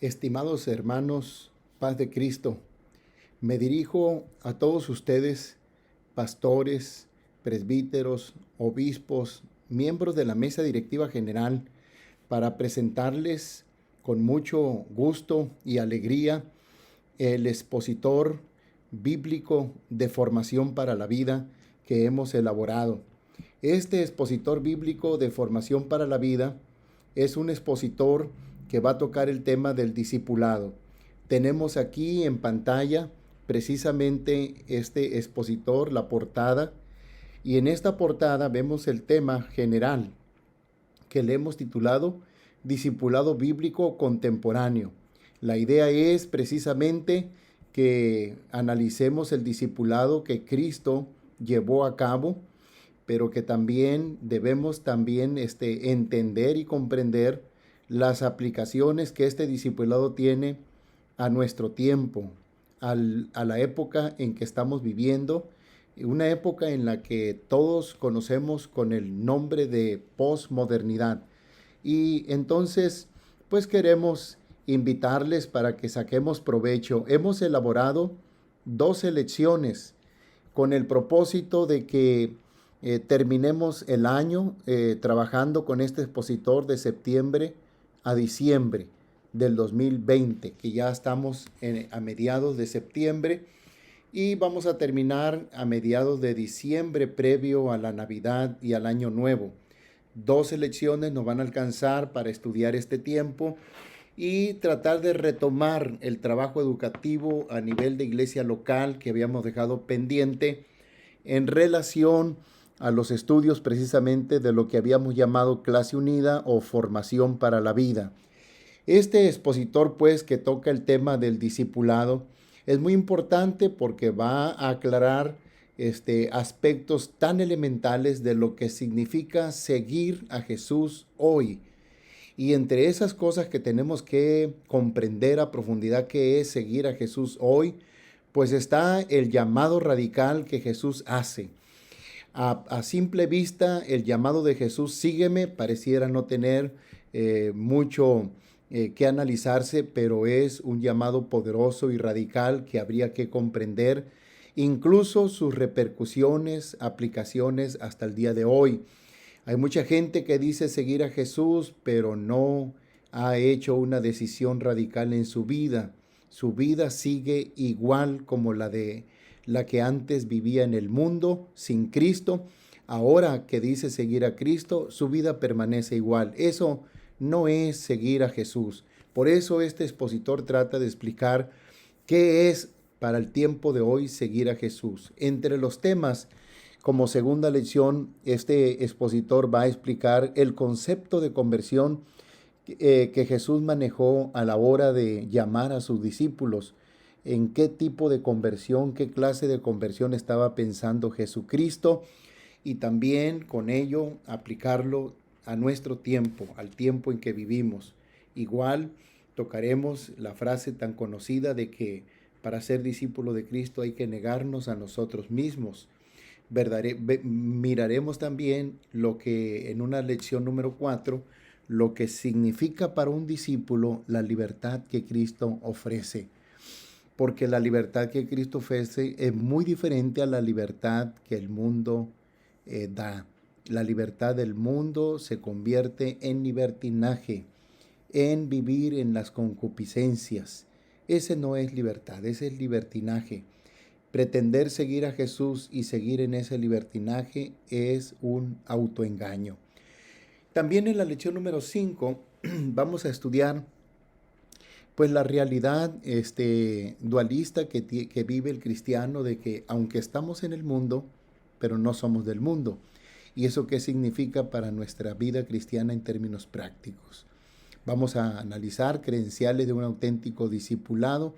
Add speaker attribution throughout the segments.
Speaker 1: Estimados hermanos, paz de Cristo, me dirijo a todos ustedes, pastores, presbíteros, obispos, miembros de la mesa directiva general, para presentarles con mucho gusto y alegría el expositor bíblico de formación para la vida que hemos elaborado. Este expositor bíblico de formación para la vida es un expositor que va a tocar el tema del discipulado. Tenemos aquí en pantalla precisamente este expositor, la portada, y en esta portada vemos el tema general que le hemos titulado Discipulado Bíblico Contemporáneo. La idea es precisamente que analicemos el discipulado que Cristo llevó a cabo, pero que también debemos entender y comprender las aplicaciones que este discipulado tiene a nuestro tiempo, a la época en que estamos viviendo, una época en la que todos conocemos con el nombre de posmodernidad. Y entonces, pues queremos invitarles para que saquemos provecho. Hemos elaborado 12 lecciones con el propósito de que terminemos el año trabajando con este expositor de septiembre a diciembre del 2020, que ya estamos a mediados de septiembre y vamos a terminar a mediados de diciembre previo a la Navidad y al Año Nuevo. 12 lecciones nos van a alcanzar para estudiar este tiempo y tratar de retomar el trabajo educativo a nivel de iglesia local que habíamos dejado pendiente en relación a los estudios precisamente de lo que habíamos llamado clase unida o formación para la vida. Este expositor, pues, que toca el tema del discipulado, es muy importante porque va a aclarar aspectos tan elementales de lo que significa seguir a Jesús hoy. Y entre esas cosas que tenemos que comprender a profundidad que es seguir a Jesús hoy, pues está el llamado radical que Jesús hace. A simple vista, el llamado de Jesús, sígueme, pareciera no tener mucho que analizarse, pero es un llamado poderoso y radical que habría que comprender, incluso sus repercusiones, aplicaciones hasta el día de hoy. Hay mucha gente que dice seguir a Jesús, pero no ha hecho una decisión radical en su vida. Su vida sigue igual como la que antes vivía en el mundo, sin Cristo. Ahora que dice seguir a Cristo, su vida permanece igual. Eso no es seguir a Jesús. Por eso este expositor trata de explicar qué es para el tiempo de hoy seguir a Jesús. Entre los temas, como segunda lección, este expositor va a explicar el concepto de conversión que Jesús manejó a la hora de llamar a sus discípulos. En qué tipo de conversión, qué clase de conversión estaba pensando Jesucristo, y también con ello aplicarlo a nuestro tiempo, al tiempo en que vivimos. Igual tocaremos la frase tan conocida de que para ser discípulo de Cristo hay que negarnos a nosotros mismos. Miraremos también lo que en una lección número 4, lo que significa para un discípulo la libertad que Cristo ofrece. Porque la libertad que Cristo ofrece es muy diferente a la libertad que el mundo da. La libertad del mundo se convierte en libertinaje, en vivir en las concupiscencias. Ese no es libertad, ese es libertinaje. Pretender seguir a Jesús y seguir en ese libertinaje es un autoengaño. También en la lección número 5 vamos a estudiar pues la realidad dualista que vive el cristiano, de que aunque estamos en el mundo, pero no somos del mundo. ¿Y eso qué significa para nuestra vida cristiana en términos prácticos? Vamos a analizar credenciales de un auténtico discipulado,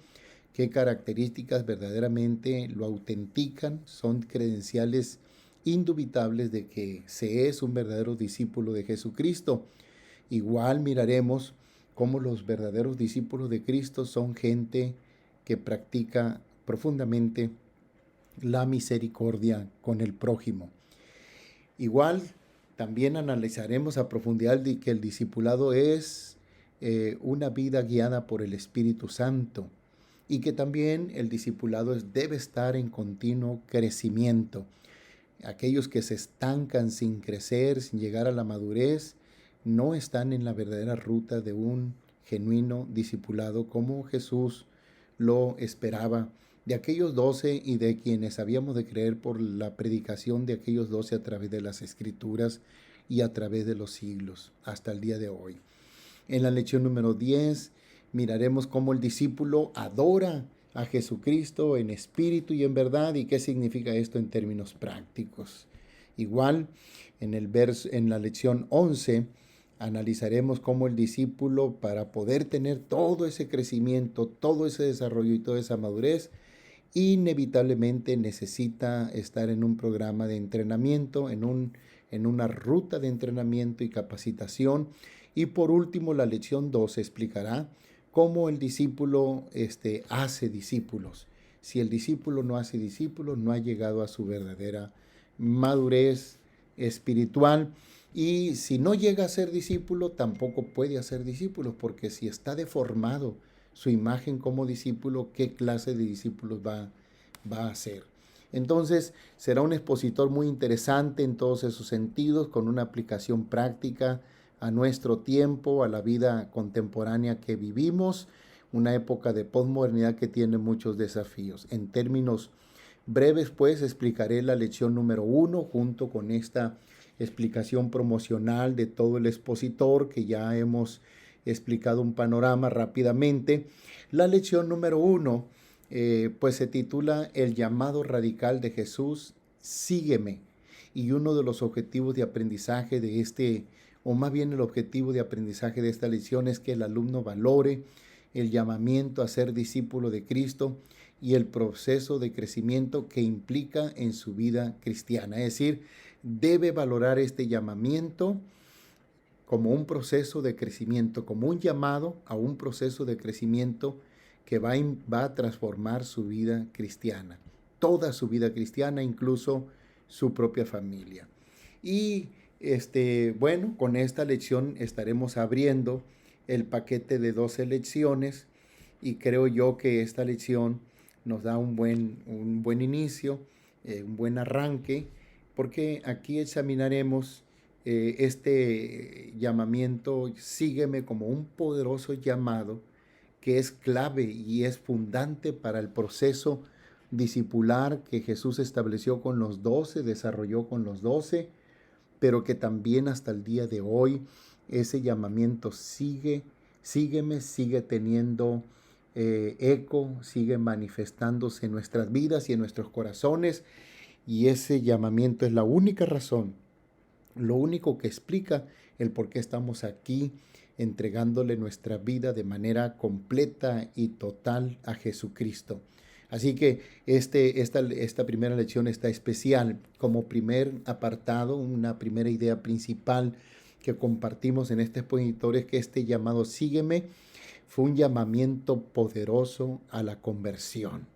Speaker 1: qué características verdaderamente lo autentican, son credenciales indubitables de que se es un verdadero discípulo de Jesucristo. Igual miraremos cómo los verdaderos discípulos de Cristo son gente que practica profundamente la misericordia con el prójimo. Igual también analizaremos a profundidad que el discipulado es una vida guiada por el Espíritu Santo, y que también el discipulado debe estar en continuo crecimiento. Aquellos que se estancan sin crecer, sin llegar a la madurez, no están en la verdadera ruta de un genuino discipulado como Jesús lo esperaba de aquellos 12 y de quienes habíamos de creer por la predicación de aquellos 12 a través de las Escrituras y a través de los siglos hasta el día de hoy. En la lección número 10 miraremos cómo el discípulo adora a Jesucristo en espíritu y en verdad, y qué significa esto en términos prácticos. Igual, en la lección 11 analizaremos cómo el discípulo, para poder tener todo ese crecimiento, todo ese desarrollo y toda esa madurez, inevitablemente necesita estar en un programa de entrenamiento, en una ruta de entrenamiento y capacitación. Y por último, la lección 12 explicará cómo el discípulo hace discípulos. Si el discípulo no hace discípulos, no ha llegado a su verdadera madurez espiritual. Y si no llega a ser discípulo, tampoco puede hacer discípulos, porque si está deformado su imagen como discípulo, ¿qué clase de discípulos va a ser? Entonces, será un expositor muy interesante en todos esos sentidos, con una aplicación práctica a nuestro tiempo, a la vida contemporánea que vivimos, una época de posmodernidad que tiene muchos desafíos. En términos breves, pues, explicaré la lección número 1 junto con esta explicación promocional de todo el expositor, que ya hemos explicado un panorama rápidamente. La lección número 1 pues se titula El llamado radical de Jesús, sígueme. Y uno de los objetivos de aprendizaje o más bien el objetivo de aprendizaje de esta lección, es que el alumno valore el llamamiento a ser discípulo de Cristo y el proceso de crecimiento que implica en su vida cristiana. Es decir, debe valorar este llamamiento como un proceso de crecimiento, como un llamado a un proceso de crecimiento que va a transformar su vida cristiana, toda su vida cristiana, incluso su propia familia. Y bueno, con esta lección estaremos abriendo el paquete de 12 lecciones, y creo yo que esta lección nos da un buen inicio, un buen arranque, porque aquí examinaremos este llamamiento, sígueme, como un poderoso llamado que es clave y es fundante para el proceso discipular que Jesús estableció con los 12, desarrolló con los 12, pero que también hasta el día de hoy ese llamamiento sígueme, sigue teniendo eco, sigue manifestándose en nuestras vidas y en nuestros corazones, y ese llamamiento es la única razón, lo único que explica el por qué estamos aquí entregándole nuestra vida de manera completa y total a Jesucristo. Así que esta primera lección está especial. Como primer apartado, una primera idea principal que compartimos en este expositor es que este llamado sígueme fue un llamamiento poderoso a la conversión.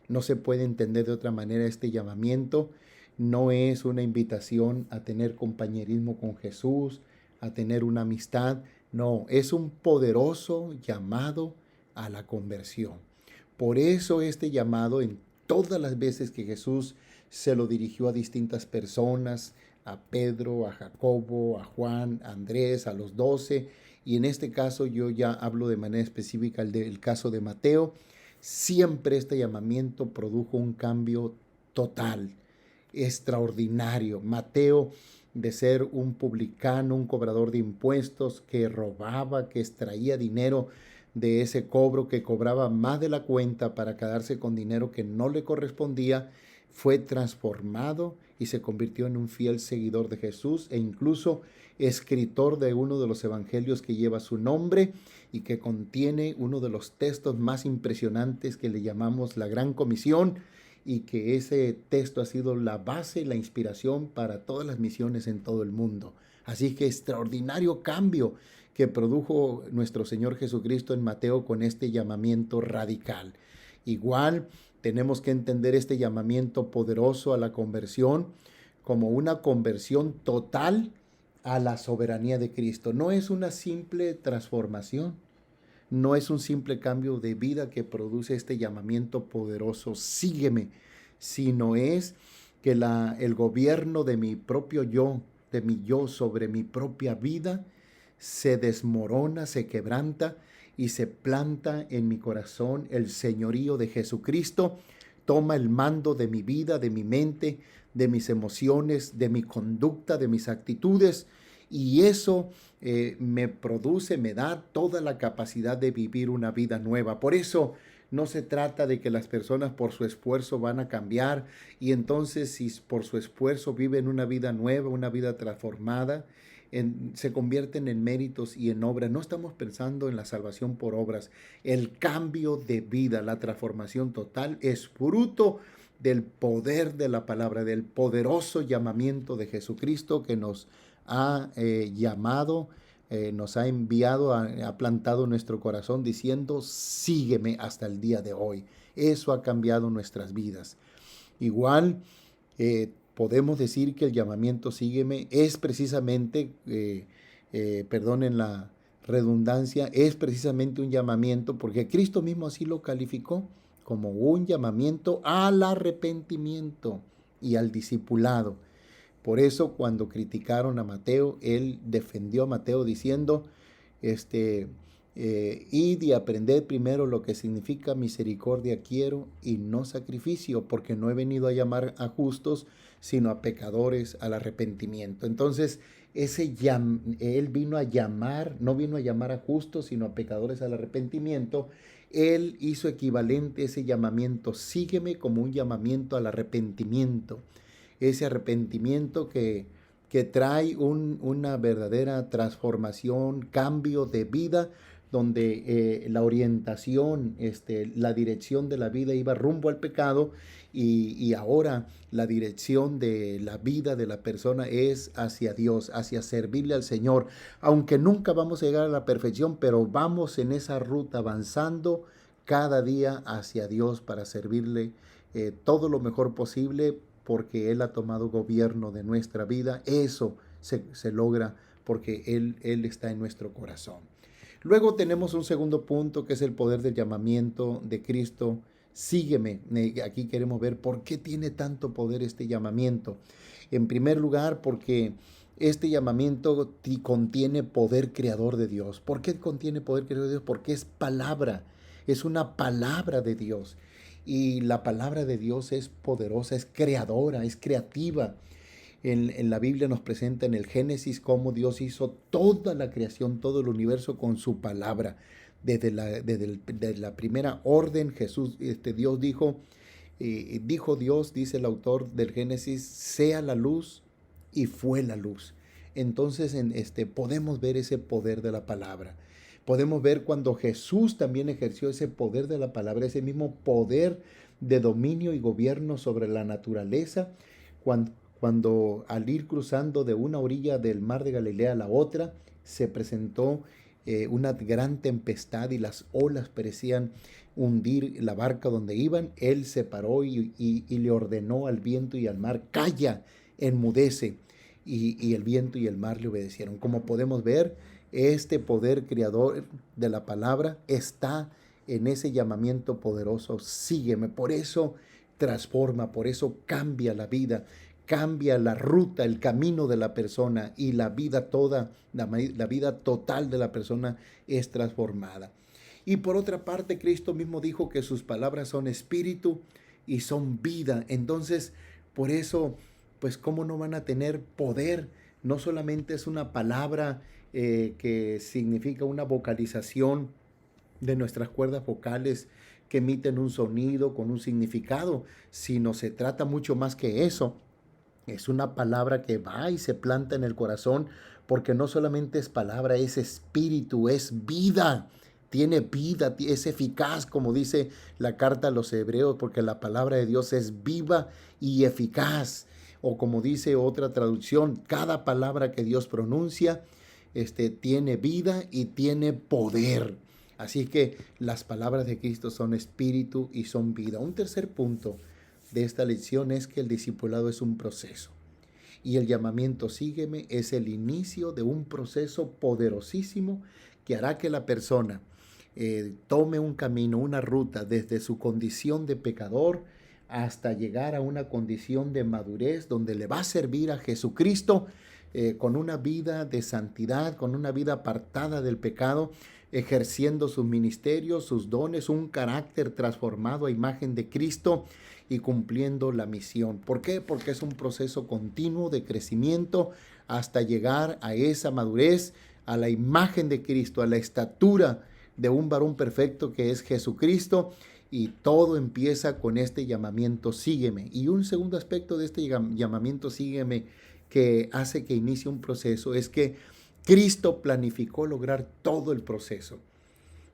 Speaker 1: No se puede entender de otra manera este llamamiento. No es una invitación a tener compañerismo con Jesús, a tener una amistad. No, es un poderoso llamado a la conversión. Por eso este llamado, en todas las veces que Jesús se lo dirigió a distintas personas, a Pedro, a Jacobo, a Juan, a Andrés, a los 12, y en este caso yo ya hablo de manera específica del caso de Mateo, siempre este llamamiento produjo un cambio total, extraordinario. Mateo, de ser un publicano, un cobrador de impuestos que robaba, que extraía dinero de ese cobro, que cobraba más de la cuenta para quedarse con dinero que no le correspondía, fue transformado y se convirtió en un fiel seguidor de Jesús, e incluso escritor de uno de los evangelios que lleva su nombre y que contiene uno de los textos más impresionantes que le llamamos la Gran Comisión, y que ese texto ha sido la base, la inspiración para todas las misiones en todo el mundo. Así que extraordinario cambio que produjo nuestro Señor Jesucristo en Mateo con este llamamiento radical. Igual tenemos que entender este llamamiento poderoso a la conversión como una conversión total a la soberanía de Cristo. No es una simple transformación, no es un simple cambio de vida que produce este llamamiento poderoso, sígueme, sino es que el gobierno de mi propio yo, de mi yo sobre mi propia vida, se desmorona, se quebranta y se planta en mi corazón el señorío de Jesucristo. Toma el mando de mi vida, de mi mente, de mis emociones, de mi conducta, de mis actitudes, y eso me produce, me da toda la capacidad de vivir una vida nueva. Por eso no se trata de que las personas por su esfuerzo van a cambiar, y entonces si por su esfuerzo viven una vida nueva, una vida transformada, se convierten en méritos y en obras. No estamos pensando en la salvación por obras. El cambio de vida, la transformación total es fruto del poder de la palabra, del poderoso llamamiento de Jesucristo que nos ha llamado, nos ha enviado, ha plantado nuestro corazón diciendo, sígueme hasta el día de hoy. Eso ha cambiado nuestras vidas. Igual, podemos decir que el llamamiento sígueme es precisamente, perdonen la redundancia, es precisamente un llamamiento, porque Cristo mismo así lo calificó como un llamamiento al arrepentimiento y al discipulado. Por eso cuando criticaron a Mateo, él defendió a Mateo diciendo, id y aprended primero lo que significa misericordia quiero y no sacrificio, porque no he venido a llamar a justos, sino a pecadores al arrepentimiento. Entonces, él vino a llamar, no vino a llamar a justos, sino a pecadores al arrepentimiento. Él hizo equivalente ese llamamiento, sígueme, como un llamamiento al arrepentimiento. Ese arrepentimiento que trae una verdadera transformación, cambio de vida, donde la orientación, la dirección de la vida iba rumbo al pecado, y ahora la dirección de la vida de la persona es hacia Dios, hacia servirle al Señor. Aunque nunca vamos a llegar a la perfección, pero vamos en esa ruta avanzando cada día hacia Dios para servirle todo lo mejor posible, porque Él ha tomado gobierno de nuestra vida. Eso se logra porque Él está en nuestro corazón. Luego tenemos un segundo punto, que es el poder del llamamiento de Cristo. Sígueme. Aquí queremos ver por qué tiene tanto poder este llamamiento. En primer lugar, porque este llamamiento contiene poder creador de Dios. ¿Por qué contiene poder creador de Dios? Porque es palabra, es una palabra de Dios. Y la palabra de Dios es poderosa, es creadora, es creativa. En la Biblia nos presenta en el Génesis cómo Dios hizo toda la creación, todo el universo con su palabra. Desde la primera orden, Dios dijo Dios, dice el autor del Génesis, sea la luz, y fue la luz. Entonces podemos ver ese poder de la palabra. Podemos ver cuando Jesús también ejerció ese poder de la palabra, ese mismo poder de dominio y gobierno sobre la naturaleza, cuando al ir cruzando de una orilla del mar de Galilea a la otra, se presentó una gran tempestad y las olas parecían hundir la barca donde iban. Él se paró y le ordenó al viento y al mar, calla, enmudece. Y el viento y el mar le obedecieron. Como podemos ver, este poder creador de la palabra está en ese llamamiento poderoso, sígueme. Por eso transforma, por eso cambia la vida, cambia la ruta, el camino de la persona, y la vida toda, la vida total de la persona es transformada. Y por otra parte, Cristo mismo dijo que sus palabras son espíritu y son vida. Entonces, por eso, pues, ¿cómo no van a tener poder? No solamente es una palabra que significa una vocalización de nuestras cuerdas vocales que emiten un sonido con un significado, sino se trata mucho más que eso. Es una palabra que va y se planta en el corazón, porque no solamente es palabra, es espíritu, es vida. Tiene vida, es eficaz, como dice la carta a los Hebreos, porque la palabra de Dios es viva y eficaz. O como dice otra traducción, cada palabra que Dios pronuncia tiene vida y tiene poder. Así que las palabras de Cristo son espíritu y son vida. Un tercer punto de esta lección es que el discipulado es un proceso. Y el llamamiento sígueme es el inicio de un proceso poderosísimo que hará que la persona tome un camino, una ruta desde su condición de pecador hasta llegar a una condición de madurez donde le va a servir a Jesucristo con una vida de santidad, con una vida apartada del pecado, ejerciendo sus ministerios, sus dones, un carácter transformado a imagen de Cristo y cumpliendo la misión. ¿Por qué? Porque es un proceso continuo de crecimiento hasta llegar a esa madurez, a la imagen de Cristo, a la estatura de un varón perfecto que es Jesucristo. Y todo empieza con este llamamiento, sígueme. Y un segundo aspecto de este llamamiento, sígueme, que hace que inicie un proceso, es que Cristo planificó lograr todo el proceso.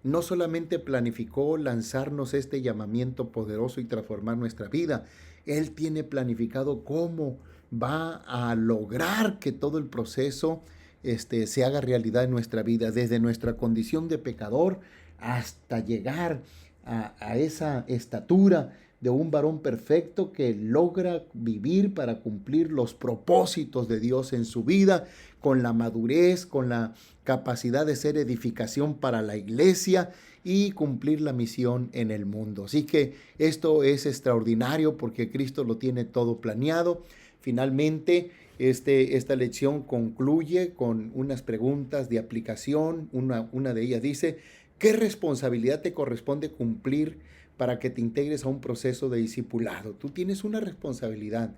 Speaker 1: No solamente planificó lanzarnos este llamamiento poderoso y transformar nuestra vida, Él tiene planificado cómo va a lograr que todo el proceso se haga realidad en nuestra vida, desde nuestra condición de pecador hasta llegar a esa estatura de un varón perfecto que logra vivir para cumplir los propósitos de Dios en su vida, con la madurez, con la capacidad de ser edificación para la iglesia y cumplir la misión en el mundo. Así que esto es extraordinario porque Cristo lo tiene todo planeado. Finalmente, esta lección concluye con unas preguntas de aplicación. Una de ellas dice: ¿qué responsabilidad te corresponde cumplir para que te integres a un proceso de discipulado? Tú tienes una responsabilidad.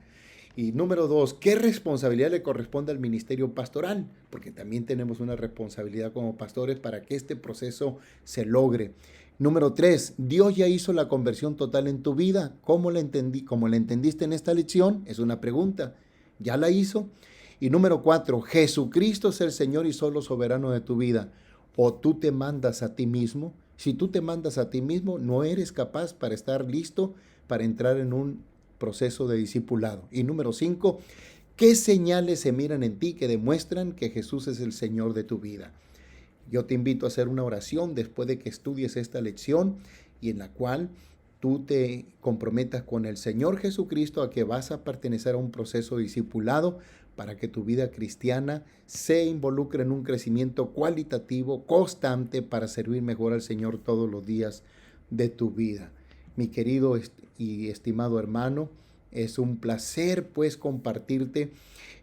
Speaker 1: Y número 2, ¿qué responsabilidad le corresponde al ministerio pastoral? Porque también tenemos una responsabilidad como pastores para que este proceso se logre. Número 3, ¿Dios ya hizo la conversión total en tu vida? ¿Cómo la entendiste en esta lección? Es una pregunta. ¿Ya la hizo? Y número 4, ¿Jesucristo es el Señor y solo soberano de tu vida? ¿O tú te mandas a ti mismo? Si tú te mandas a ti mismo, no eres capaz para estar listo para entrar en un proceso de discipulado. Y número 5, ¿qué señales se miran en ti que demuestran que Jesús es el Señor de tu vida? Yo te invito a hacer una oración después de que estudies esta lección y en la cual tú te comprometas con el Señor Jesucristo a que vas a pertenecer a un proceso discipulado para que tu vida cristiana se involucre en un crecimiento cualitativo, constante, para servir mejor al Señor todos los días de tu vida. Mi querido y estimado hermano, es un placer pues compartirte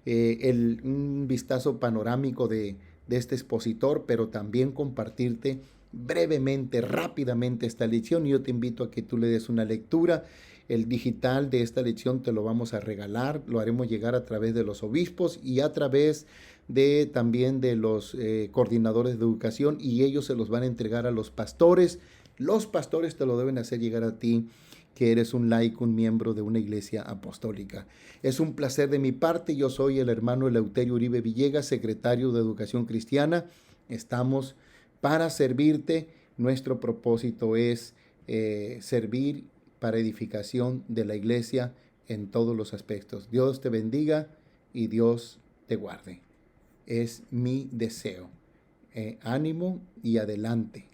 Speaker 1: un vistazo panorámico de este expositor, pero también compartirte brevemente, rápidamente esta lección. Yo te invito a que tú le des una lectura. El digital de esta lección te lo vamos a regalar, lo haremos llegar a través de los obispos y a través también de los coordinadores de educación, y ellos se los van a entregar a los pastores. Los pastores te lo deben hacer llegar a ti, que eres un laico, un miembro de una iglesia apostólica. Es un placer de mi parte. Yo soy el hermano Eleuterio Uribe Villegas, secretario de Educación Cristiana. Estamos para servirte. Nuestro propósito es servir para edificación de la iglesia en todos los aspectos. Dios te bendiga y Dios te guarde. Es mi deseo. Ánimo y adelante.